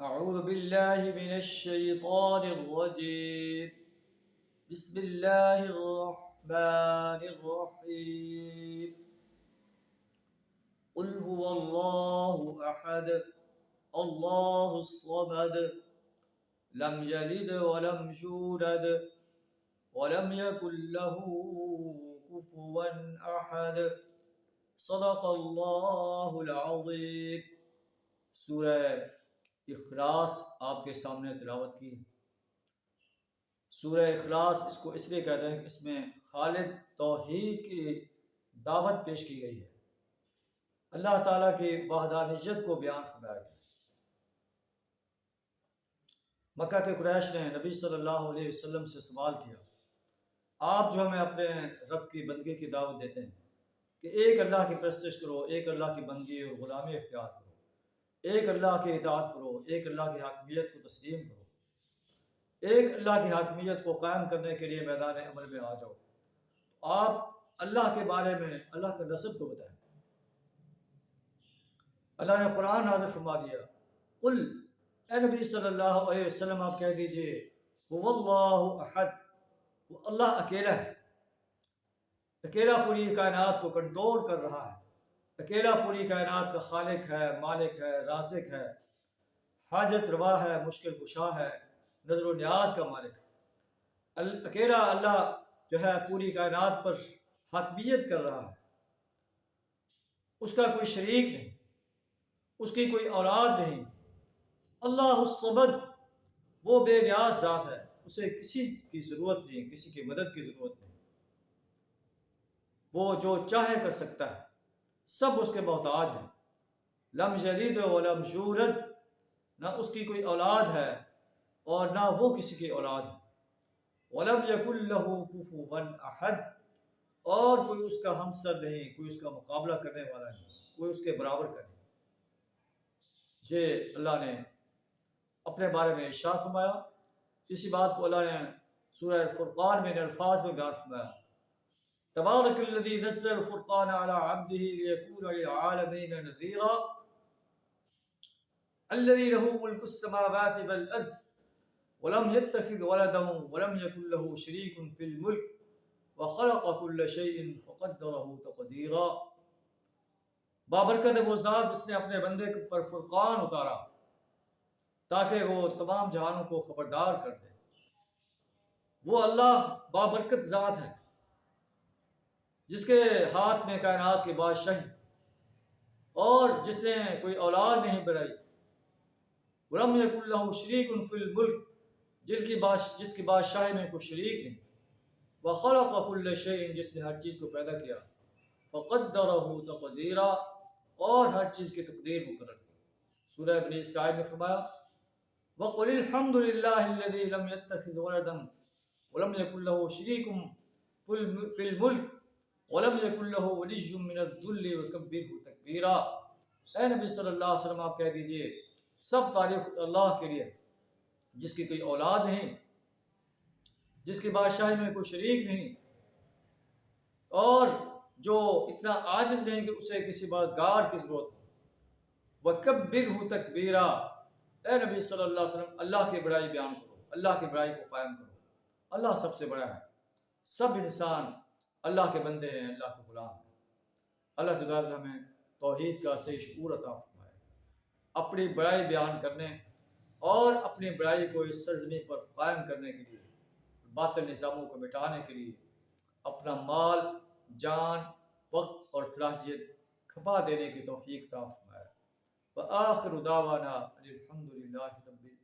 أعوذ بالله من الشيطان الرجيم. بسم الله الرحمن الرحيم. قل هو الله أحد الله الصمد لم يلد ولم يولد ولم يكن له كفوا أحد. صدق الله العظيم. سورہ اخلاص آپ کے سامنے تلاوت کی۔ سورہ اخلاص اس کو اس لیے کہتے ہیں کہ اس میں خالد توحید کی دعوت پیش کی گئی ہے، اللہ تعالیٰ کی وحدانیت کو بیان فرمایا گیا۔ مکہ کے قریش نے نبی صلی اللہ علیہ وسلم سے سوال کیا، آپ جو ہمیں اپنے رب کی بندگی کی دعوت دیتے ہیں کہ ایک اللہ کی پرستش کرو، ایک اللہ کی بندگی اور غلامی اختیار کرو، ایک اللہ کی اطاعت کرو، ایک اللہ کی حاکمیت کو تسلیم کرو، ایک اللہ کی حاکمیت کو قائم کرنے کے لیے میدان عمل میں آ جاؤ، آپ اللہ کے بارے میں اللہ کے نسب کو بتائیں۔ اللہ نے قرآن نازل فرما دیا، قل، اے نبی صلی اللہ علیہ وسلم آپ کہہ دیجئے، هو اللہ احد، وہ اللہ اکیلا ہے، اکیلا پوری کائنات کو کنٹرول کر رہا ہے، اکیلا پوری کائنات کا خالق ہے، مالک ہے، رازق ہے، حاجت روا ہے، مشکل کشا ہے، نظر و نیاز کا مالک ہے۔ اکیلا اللہ جو ہے پوری کائنات پر حاکمیت کر رہا ہے، اس کا کوئی شریک نہیں، اس کی کوئی اولاد نہیں۔ اللہ الصمد، وہ بے نیاز ذات ہے، اسے کسی کی ضرورت نہیں، کسی کی مدد کی ضرورت نہیں، وہ جو چاہے کر سکتا ہے، سب اس کے محتاج ہیں۔ لم یلد ولم یولد، نہ اس کی کوئی اولاد ہے اور نہ وہ کسی کی اولاد ہے۔ ولم یکن لہ کفوا احد، اور کوئی اس کا ہمسر نہیں، کوئی اس کا مقابلہ کرنے والا نہیں، کوئی اس کے برابر کا نہیں۔ یہ اللہ نے اپنے بارے میں ارشاد فرمایا۔ اسی بات کو اللہ نے سورہ فرقان میں ان الفاظ میں بیان فرمایا، تبارک الذی نزل الفرقان علی عبدہ لیکون للعالمین نذیرا الذی لہ ملک السماوات والارض ولم يتخذ ولدا ولم يكن له شريك في الملك وخلق كل شيء فقدره تقديرا۔ بابرکت ہے وہ ذات جس نے اپنے بندے پر فرقان اتارا تاکہ وہ تمام جہانوں کو خبردار کر دے۔ وہ اللہ بابرکت ذات ہے جس کے ہاتھ میں کائنات کی بادشاہی اور جس نے کوئی اولاد نہیں بنائی۔ ولم یکن لہ شریک فی الملک، جس کی بادشاہی میں کوئی شریک نہیں۔ وخلق کل شیء، جس نے ہر چیز کو پیدا کیا۔ فقدرہ تقدیرا، اور ہر چیز کی تقدیر مقرر کی۔ سورہ بنی اسرائیل میں فرمایا، وَقُلِ الْحَمْدُ لِلَّهِ الَّذِي لَمْ يَتَّخِذْ وَلَدًا وَلَمْ يَكُنْ لَهُ شَرِيكٌ فِي الْمُلْكِ وَلَمْ يَكُنْ لَهُ وَلِيٌّ مِّنَ الذُّلِّ وَكَبِّرْهُ تَكْبِيرًا۔ اے نبی صلی اللہ علیہ وسلم آپ کہہ دیجئے، سب تعریف اللہ کے لیے جس کی کوئی اولاد نہیں، جس کی بادشاہی میں کوئی شریک نہیں، اور جو اتنا عاجز نہیں کہ اسے کسی مددگار کی ضرورت ہو۔ وَكَبِّرْهُ تَكْبِيرًا، اے نبی صلی اللہ علیہ وسلم اللہ کی بڑائی بیان کرو، اللہ کی بڑائی کو قائم کرو۔ اللہ سب سے بڑا ہے، سب انسان اللہ کے بندے ہیں، اللہ کے غلام ہیں۔ اللہ سے دعا ہمیں توحید کا صحیح شعور عطا فرمائے، اپنی بڑائی بیان کرنے اور اپنی بڑائی کو اس سرزمین پر قائم کرنے کے لیے، باطل نظاموں کو مٹانے کے لیے اپنا مال، جان، وقت اور صلاحیت کھپا دینے کی توفیق عطا فرمائے۔ وآخر دعوانا الحمد للہ رب العالمین۔